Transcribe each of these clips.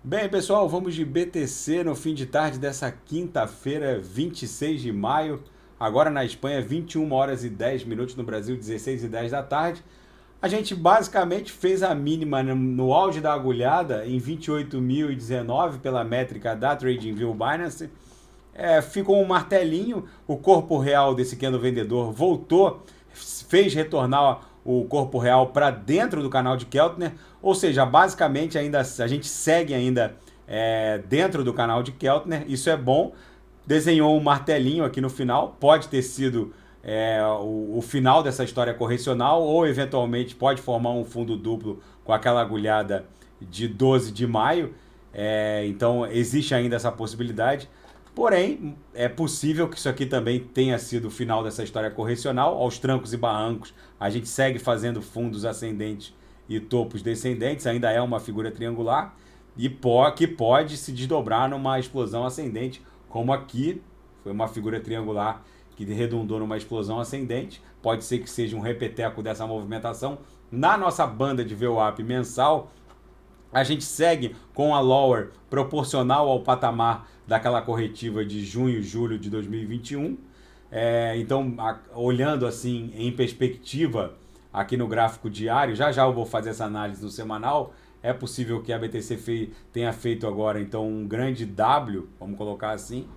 Bem, pessoal, vamos de BTC no fim de tarde dessa quinta-feira, 26 de maio. Agora na Espanha, 21 horas e 10 minutos, no Brasil, 16 e 10 da tarde. A gente basicamente fez a mínima no auge da agulhada em 28.019 pela métrica da TradingView Binance. Ficou um martelinho, o corpo real desse candle vendedor voltou, fez retornar o corpo real para dentro do canal de Keltner, ou seja, basicamente ainda a gente segue ainda dentro do canal de Keltner, isso é bom. Desenhou um martelinho aqui no final, pode ter sido o final dessa história correcional, ou eventualmente pode formar um fundo duplo com aquela agulhada de 12 de maio. Então existe ainda essa possibilidade. Porém, é possível que isso aqui também tenha sido o final dessa história correcional. Aos trancos e barrancos, a gente segue fazendo fundos ascendentes e topos descendentes, ainda é uma figura triangular, e que pode se desdobrar numa explosão ascendente, como aqui foi uma figura triangular que redundou numa explosão ascendente. Pode ser que seja um repeteco dessa movimentação. Na nossa banda de VWAP mensal, a gente segue com a lower proporcional ao patamar daquela corretiva de junho, julho de 2021. Então, olhando assim em perspectiva aqui no gráfico diário, já já eu vou fazer essa análise no semanal. É possível que a BTC tenha feito agora então um grande W, vamos colocar assim.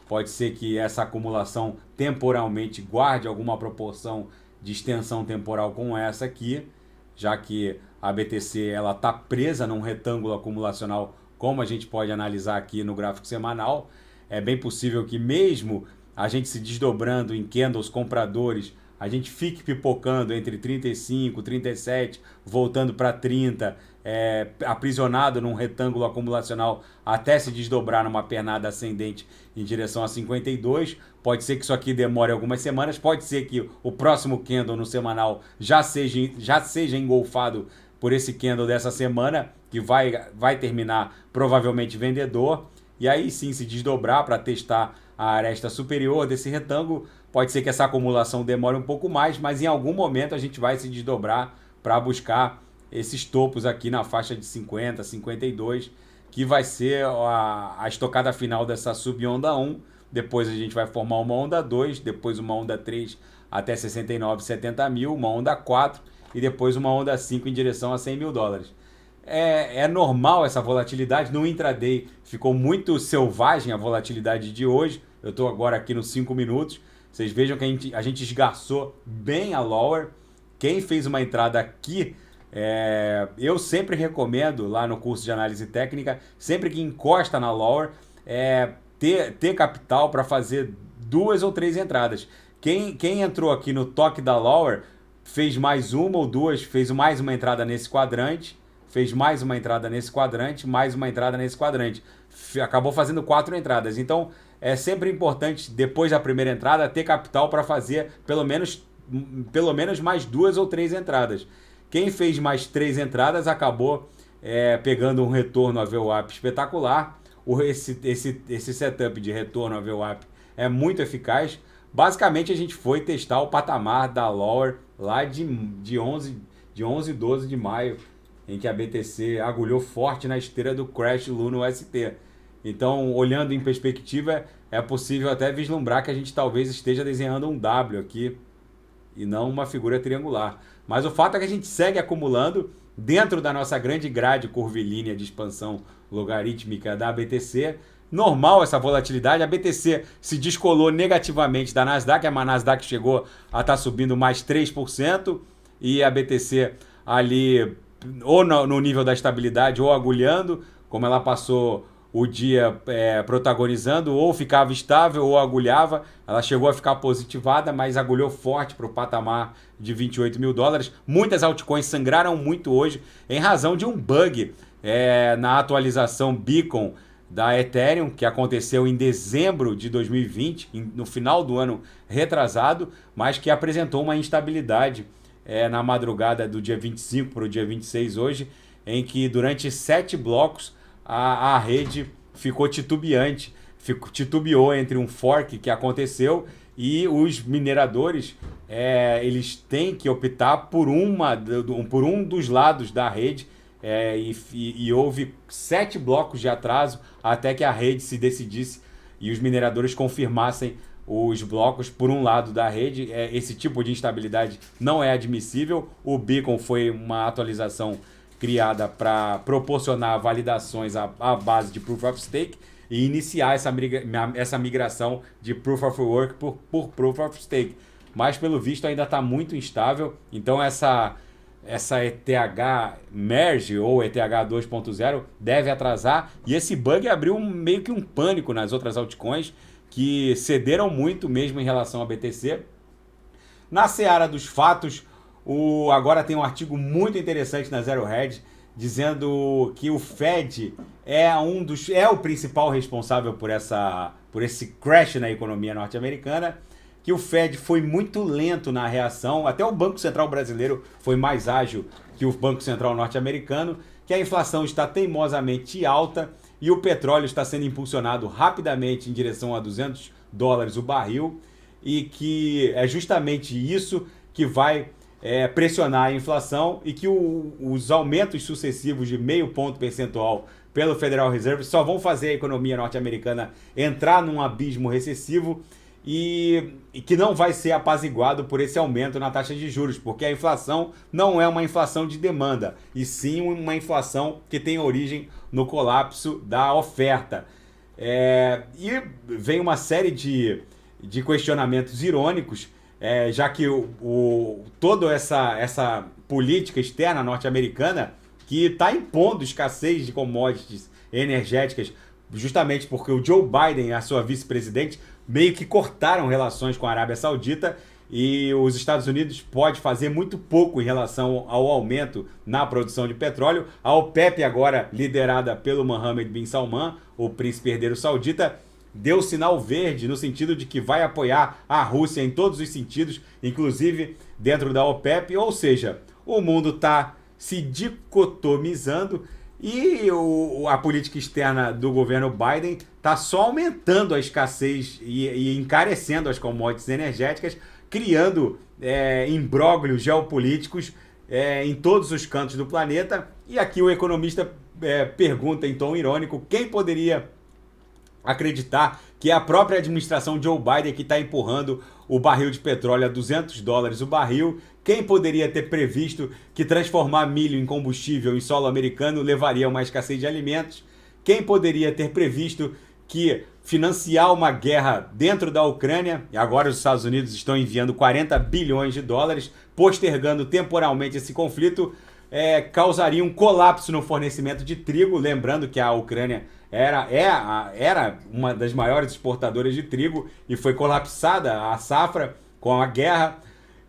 Pode ser que essa acumulação temporalmente guarde alguma proporção de extensão temporal com essa aqui, já que a BTC ela está presa num retângulo acumulacional, como a gente pode analisar aqui no gráfico semanal. É bem possível que mesmo a gente se desdobrando em candles compradores, a gente fique pipocando entre 35, 37, voltando para 30, aprisionado num retângulo acumulacional até se desdobrar numa pernada ascendente em direção a 52. Pode ser que isso aqui demore algumas semanas, pode ser que o próximo candle no semanal já seja engolfado por esse candle dessa semana, que vai terminar provavelmente vendedor, e aí sim se desdobrar para testar a aresta superior desse retângulo. Pode ser que essa acumulação demore um pouco mais, mas em algum momento a gente vai se desdobrar para buscar esses topos aqui na faixa de 50, 52, que vai ser a estocada final dessa subonda 1. Depois a gente vai formar uma onda 2, depois uma onda 3 até 69, 70 mil, uma onda 4 e depois uma onda 5 em direção a 100 mil dólares. É normal essa volatilidade. No intraday ficou muito selvagem a volatilidade de hoje. Eu estou agora aqui nos 5 minutos. Vocês vejam que a gente esgarçou bem a lower. Quem fez uma entrada aqui, eu sempre recomendo lá no curso de análise técnica, sempre que encosta na lower, ter capital para fazer 2 ou 3 entradas. Quem entrou aqui no toque da lower fez mais uma ou duas, fez mais uma entrada nesse quadrante, fez mais uma entrada nesse quadrante, mais uma entrada nesse quadrante. Acabou fazendo 4 entradas. Então, é sempre importante, depois da primeira entrada, ter capital para fazer pelo menos mais 2 ou 3 entradas. Quem fez mais 3 entradas acabou pegando um retorno a VWAP espetacular. Esse setup de retorno a VWAP é muito eficaz. Basicamente, a gente foi testar o patamar da lower lá de 11 e 12 de maio, em que a BTC agulhou forte na esteira do crash Luno ST. Então, olhando em perspectiva, é possível até vislumbrar que a gente talvez esteja desenhando um W aqui e não uma figura triangular. Mas o fato é que a gente segue acumulando dentro da nossa grande grade curvilínea de expansão logarítmica da BTC. Normal essa volatilidade. A BTC se descolou negativamente da Nasdaq. A Nasdaq chegou a estar subindo mais 3% e a BTC ali ou no nível da estabilidade ou agulhando, como ela passou o dia protagonizando, ou ficava estável ou agulhava. Ela chegou a ficar positivada, mas agulhou forte para o patamar de 28 mil dólares. Muitas altcoins sangraram muito hoje em razão de um bug na atualização Beacon da Ethereum, que aconteceu em dezembro de 2020, no final do ano retrasado, mas que apresentou uma instabilidade na madrugada do dia 25 para o dia 26 hoje, em que durante 7 blocos a rede ficou titubeante, titubeou entre um fork que aconteceu e os mineradores eles têm que optar por um dos lados da rede e houve 7 blocos de atraso até que a rede se decidisse e os mineradores confirmassem os blocos por um lado da rede. Esse tipo de instabilidade não é admissível. O Beacon foi uma atualização criada para proporcionar validações à base de Proof of Stake e iniciar essa migração de Proof of Work por Proof of Stake. Mas, pelo visto, ainda está muito instável. Então, essa ETH Merge ou ETH 2.0 deve atrasar. E esse bug abriu meio que um pânico nas outras altcoins que cederam muito mesmo em relação ao BTC. Na seara dos fatos, agora tem um artigo muito interessante na Zero Hedge dizendo que o Fed é o principal responsável por esse crash na economia norte-americana, que o Fed foi muito lento na reação, até o Banco Central brasileiro foi mais ágil que o Banco Central norte-americano, que a inflação está teimosamente alta e o petróleo está sendo impulsionado rapidamente em direção a $200 o barril, e que é justamente isso que vai pressionar a inflação, e que os aumentos sucessivos de 0,5 ponto percentual pelo Federal Reserve só vão fazer a economia norte-americana entrar num abismo recessivo e que não vai ser apaziguado por esse aumento na taxa de juros, porque a inflação não é uma inflação de demanda, e sim uma inflação que tem origem no colapso da oferta. E vem uma série de questionamentos irônicos, já que toda essa política externa norte-americana que está impondo escassez de commodities energéticas, justamente porque o Joe Biden e a sua vice-presidente meio que cortaram relações com a Arábia Saudita, e os Estados Unidos pode fazer muito pouco em relação ao aumento na produção de petróleo. A OPEP, agora liderada pelo Mohammed bin Salman, o príncipe herdeiro saudita, deu sinal verde no sentido de que vai apoiar a Rússia em todos os sentidos, inclusive dentro da OPEP. Ou seja, o mundo está se dicotomizando e a política externa do governo Biden está só aumentando a escassez e encarecendo as commodities energéticas, criando imbróglios geopolíticos em todos os cantos do planeta. E aqui o economista pergunta em tom irônico: quem poderia acreditar que é a própria administração Joe Biden que está empurrando o barril de petróleo a $200 o barril? Quem poderia ter previsto que transformar milho em combustível em solo americano levaria a uma escassez de alimentos? Quem poderia ter previsto que financiar uma guerra dentro da Ucrânia, e agora os Estados Unidos estão enviando $40 bilhões, postergando temporalmente esse conflito, causaria um colapso no fornecimento de trigo? Lembrando que a Ucrânia era uma das maiores exportadoras de trigo e foi colapsada a safra com a guerra.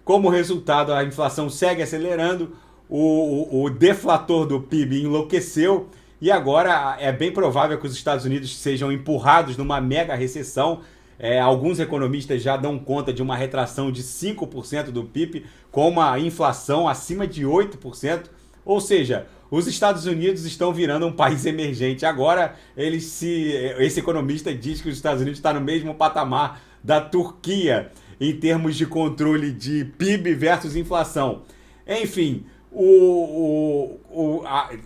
Como resultado, a inflação segue acelerando, o deflator do PIB enlouqueceu, e agora é bem provável que os Estados Unidos sejam empurrados numa mega recessão. Alguns economistas já dão conta de uma retração de 5% do PIB, com uma inflação acima de 8%. Ou seja, os Estados Unidos estão virando um país emergente. Agora, esse economista diz que os Estados Unidos está no mesmo patamar da Turquia em termos de controle de PIB versus inflação. Enfim,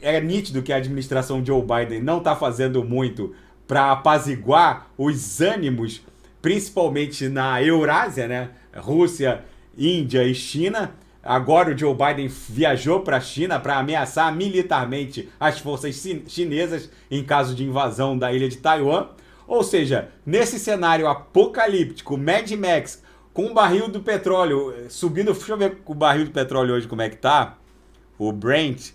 é nítido que a administração Joe Biden não está fazendo muito para apaziguar os ânimos, principalmente na Eurásia, né? Rússia, Índia e China. Agora o Joe Biden viajou para a China para ameaçar militarmente as forças chinesas em caso de invasão da ilha de Taiwan. Ou seja, nesse cenário apocalíptico, Mad Max, com o barril do petróleo subindo... Deixa eu ver o barril do petróleo hoje como é que tá. O Brent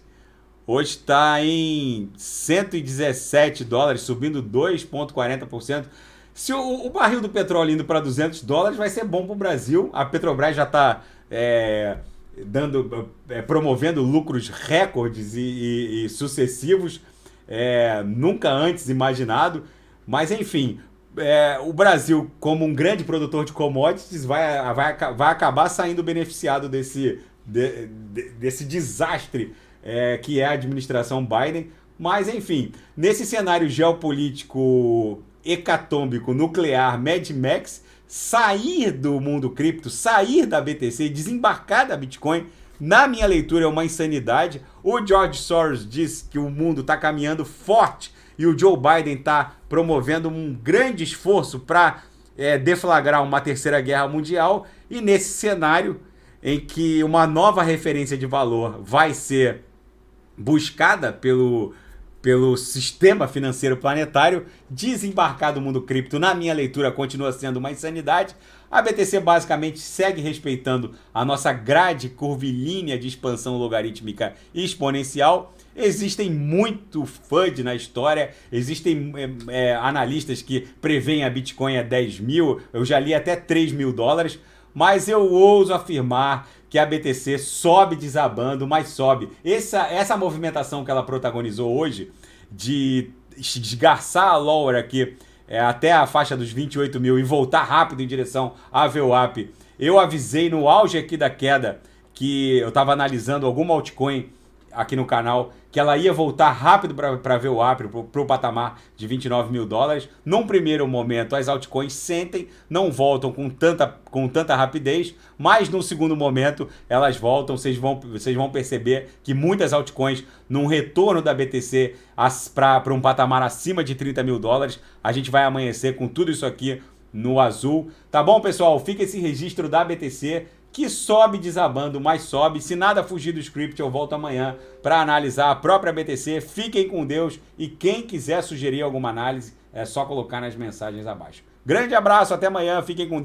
hoje está em $117, subindo 2,40%. Se o barril do petróleo indo para $200, vai ser bom para o Brasil. A Petrobras já está promovendo lucros recordes e sucessivos, nunca antes imaginado. Mas, enfim, o Brasil, como um grande produtor de commodities, vai acabar saindo beneficiado desse desastre que é a administração Biden. Mas, enfim, nesse cenário geopolítico hecatômbico, nuclear, Mad Max, sair do mundo cripto, sair da BTC, desembarcar da Bitcoin, na minha leitura, é uma insanidade. O George Soros diz que o mundo está caminhando forte e o Joe Biden está promovendo um grande esforço para deflagrar uma terceira guerra mundial. E nesse cenário em que uma nova referência de valor vai ser buscada pelo sistema financeiro planetário, desembarcar do mundo cripto, na minha leitura, continua sendo uma insanidade. A BTC basicamente segue respeitando a nossa grade curvilínea de expansão logarítmica e exponencial. Existem muito FUD na história, existem analistas que preveem a Bitcoin a 10 mil, eu já li até 3 mil dólares, mas eu ouso afirmar que a BTC sobe desabando, mas sobe. Essa movimentação que ela protagonizou hoje, de esgarçar a Lower aqui até a faixa dos 28 mil e voltar rápido em direção à VWAP, eu avisei no auge aqui da queda que eu estava analisando alguma altcoin aqui no canal, que ela ia voltar rápido para ver o VWAP, para o patamar de 29 mil dólares. Num primeiro momento, as altcoins sentem, não voltam com tanta rapidez, mas num segundo momento, elas voltam. Vocês vão perceber que muitas altcoins, num retorno da BTC para um patamar acima de 30 mil dólares, a gente vai amanhecer com tudo isso aqui no azul. Tá bom, pessoal? Fica esse registro da BTC, que sobe desabando, mas sobe. Se nada fugir do script, eu volto amanhã para analisar a própria BTC. Fiquem com Deus e quem quiser sugerir alguma análise, é só colocar nas mensagens abaixo. Grande abraço, até amanhã, fiquem com Deus.